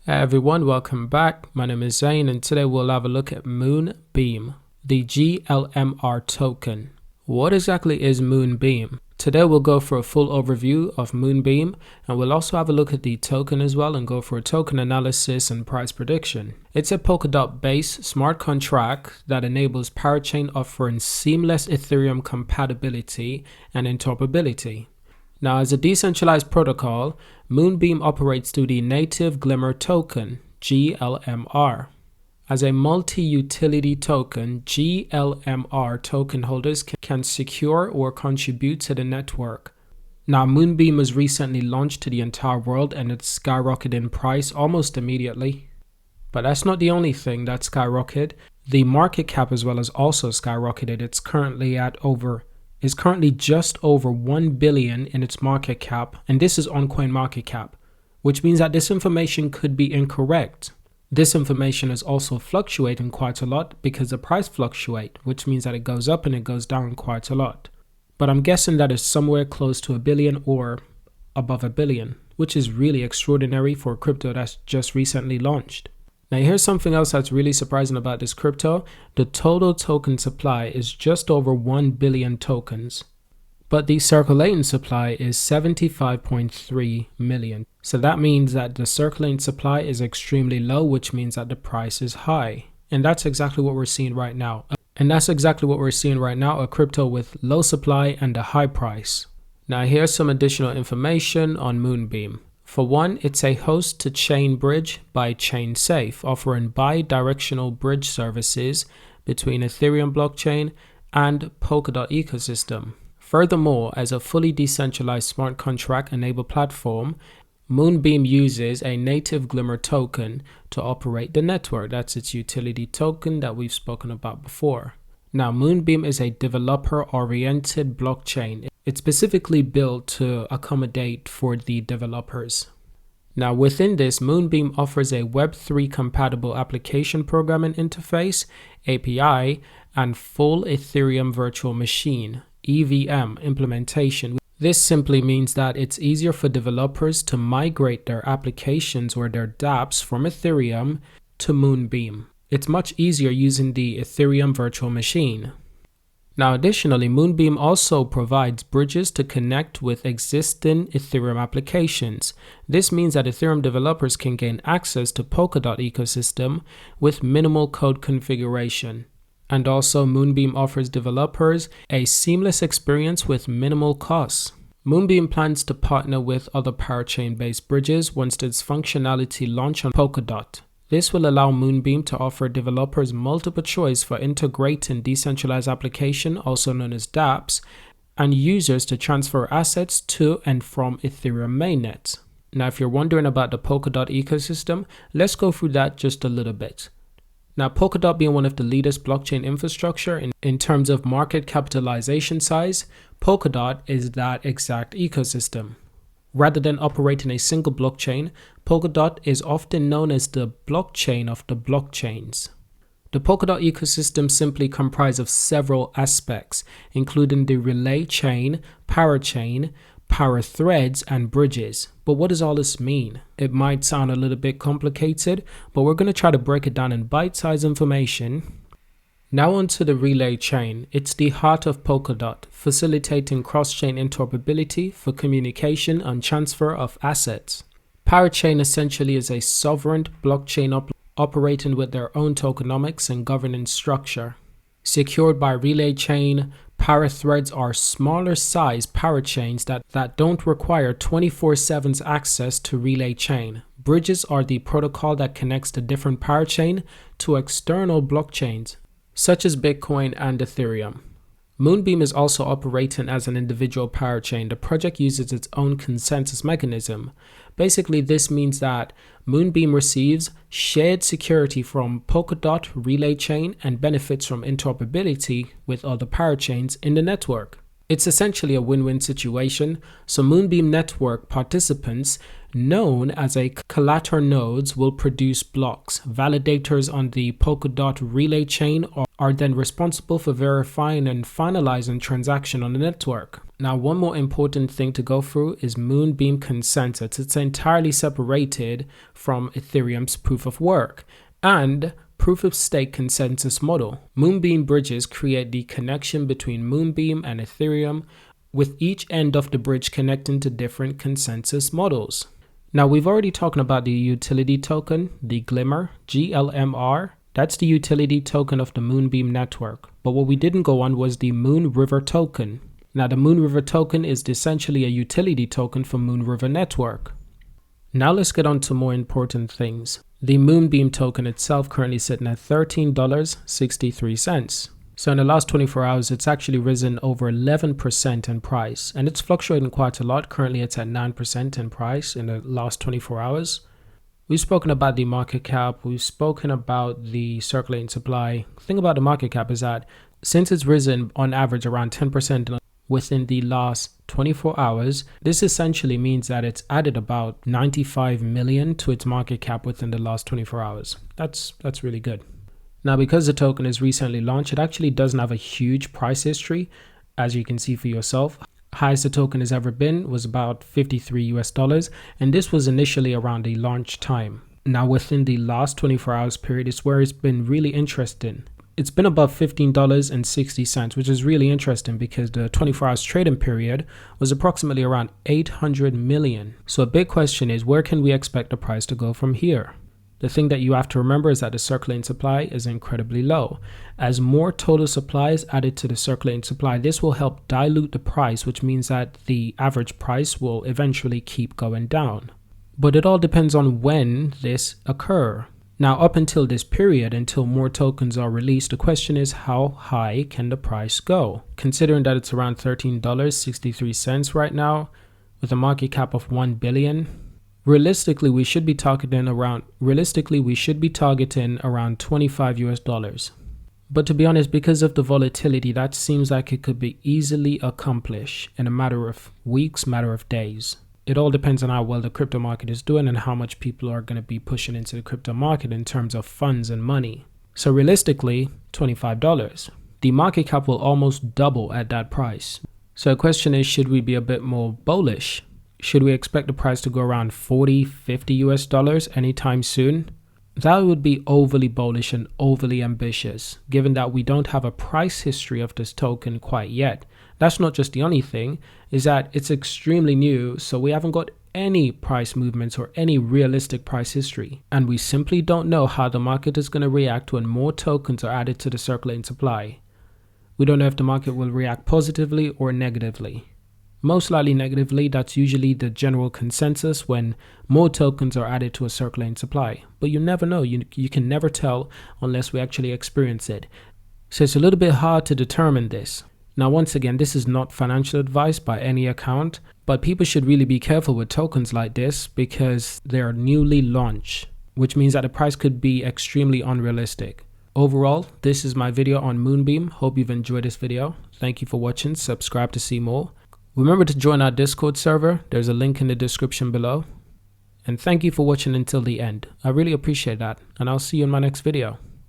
Hey everyone, welcome back. My name is Zane and today we'll have a look at Moonbeam, the GLMR token. What exactly is Moonbeam? Today we'll go for a full overview of Moonbeam and we'll also have a look at the token as well and go for a token analysis and price prediction. It's a Polkadot based smart contract that enables parachain offering seamless Ethereum compatibility and interoperability. Now, as a decentralized protocol, Moonbeam operates through the native GLMR token, GLMR. As a multi-utility token, GLMR token holders can secure or contribute to the network. Now, Moonbeam was recently launched to the entire world and it skyrocketed in price almost immediately. But that's not the only thing that skyrocketed. The market cap as well has also skyrocketed. It's currently just over 1 billion in its market cap, and this is on coin market cap, which means that this information could be incorrect. This information is also fluctuating quite a lot because the price fluctuates, which means that it goes up and it goes down quite a lot. But I'm guessing that it's somewhere close to 1 billion or above 1 billion, which is really extraordinary for a crypto that's just recently launched. Now here's something else that's really surprising about this crypto. The total token supply is just over 1 billion tokens, but the circulating supply is 75.3 million. So that means that the circulating supply is extremely low, which means that the price is high. And that's exactly what we're seeing right now. A crypto with low supply and a high price. Now here's some additional information on Moonbeam. For one, it's a host-to-chain bridge by ChainSafe, offering bi-directional bridge services between Ethereum blockchain and Polkadot ecosystem. Furthermore, as a fully decentralized smart contract-enabled platform, Moonbeam uses a native GLMR token to operate the network. That's its utility token that we've spoken about before. Now, Moonbeam is a developer-oriented blockchain. It's specifically built to accommodate for the developers. Now, within this, Moonbeam offers a Web3 compatible application programming interface, API, and full Ethereum virtual machine, EVM, implementation. This simply means that it's easier for developers to migrate their applications or their dApps from Ethereum to Moonbeam. It's much easier using the Ethereum virtual machine. Now, additionally, Moonbeam also provides bridges to connect with existing Ethereum applications. This means that Ethereum developers can gain access to Polkadot ecosystem with minimal code configuration. And also, Moonbeam offers developers a seamless experience with minimal costs. Moonbeam plans to partner with other parachain-based bridges once its functionality launches on Polkadot. This will allow Moonbeam to offer developers multiple choice for integrating decentralized application, also known as dApps, and users to transfer assets to and from Ethereum mainnet. Now, if you're wondering about the Polkadot ecosystem, let's go through that just a little bit. Now, Polkadot being one of the latest blockchain infrastructure in terms of market capitalization size, Polkadot is that exact ecosystem. Rather than operating a single blockchain, Polkadot is often known as the blockchain of the blockchains. The Polkadot ecosystem simply comprises of several aspects, including the relay chain, parachain, power threads, and bridges. But what does all this mean? It might sound a little bit complicated, but we're going to try to break it down in bite-sized information. Now onto the relay chain. It's the heart of Polkadot, facilitating cross-chain interoperability for communication and transfer of assets. Parachain essentially is a sovereign blockchain operating with their own tokenomics and governance structure. Secured by relay chain, power threads are smaller size parachains that don't require 24/7 access to relay chain. Bridges are the protocol that connects the different parachain to external blockchains, such as Bitcoin and Ethereum. Moonbeam is also operating as an individual parachain. The project uses its own consensus mechanism. Basically, this means that Moonbeam receives shared security from Polkadot relay chain and benefits from interoperability with other parachains in the network. It's essentially a win-win situation, so Moonbeam network participants, known as a collator nodes, will produce blocks. Validators on the Polkadot relay chain are then responsible for verifying and finalizing transaction on the network. Now, one more important thing to go through is Moonbeam consensus. It's entirely separated from Ethereum's proof of work and proof of stake consensus model. Moonbeam bridges create the connection between Moonbeam and Ethereum, with each end of the bridge connecting to different consensus models. Now, we've already talked about the utility token, the GLMR, GLMR. That's the utility token of the Moonbeam network. But what we didn't go on was the Moon River token. Now, the Moon River token is essentially a utility token for Moon River network. Now let's get on to more important things. The Moonbeam token itself currently sitting at $13.63. So in the last 24 hours, it's actually risen over 11% in price, and it's fluctuating quite a lot. Currently, it's at 9% in price in the last 24 hours. We've spoken about the market cap. We've spoken about the circulating supply. The thing about the market cap is that since it's risen on average around 10% within the last 24 hours, this essentially means that it's added about 95 million to its market cap within the last 24 hours. That's really good. Now, because the token is recently launched, it actually doesn't have a huge price history, as you can see for yourself. Highest the token has ever been was about $53, and this was initially around the launch time. Now, within the last 24 hours period is where it's been really interesting. It's been above $15.60, which is really interesting because the 24 hours trading period was approximately around 800 million. So a big question is, where can we expect the price to go from here? The thing that you have to remember is that the circulating supply is incredibly low. As more total supply is added to the circulating supply, this will help dilute the price, which means that the average price will eventually keep going down. But it all depends on when this occurs. Now, up until this period, until more tokens are released, the question is, how high can the price go? Considering that it's around $13.63 right now, with a market cap of 1 billion, realistically we should be targeting around $25. But to be honest, because of the volatility, that seems like it could be easily accomplished in a matter of weeks, matter of days. It all depends on how well the crypto market is doing and how much people are going to be pushing into the crypto market in terms of funds and money. So realistically, $25. The market cap will almost double at that price. So the question is, should we be a bit more bullish? Should we expect the price to go around $40-50 anytime soon? That would be overly bullish and overly ambitious, given that we don't have a price history of this token quite yet. That's not just the only thing, is that it's extremely new, so we haven't got any price movements or any realistic price history. And we simply don't know how the market is going to react when more tokens are added to the circulating supply. We don't know if the market will react positively or negatively. Most likely negatively. That's usually the general consensus when more tokens are added to a circulating supply. But you never know. You can never tell unless we actually experience it. So it's a little bit hard to determine this. Now, once again, this is not financial advice by any account, but people should really be careful with tokens like this because they are newly launched, which means that the price could be extremely unrealistic. Overall, this is my video on Moonbeam. Hope you've enjoyed this video. Thank you for watching. Subscribe to see more. Remember to join our Discord server. There's a link in the description below. And thank you for watching until the end. I really appreciate that, and I'll see you in my next video.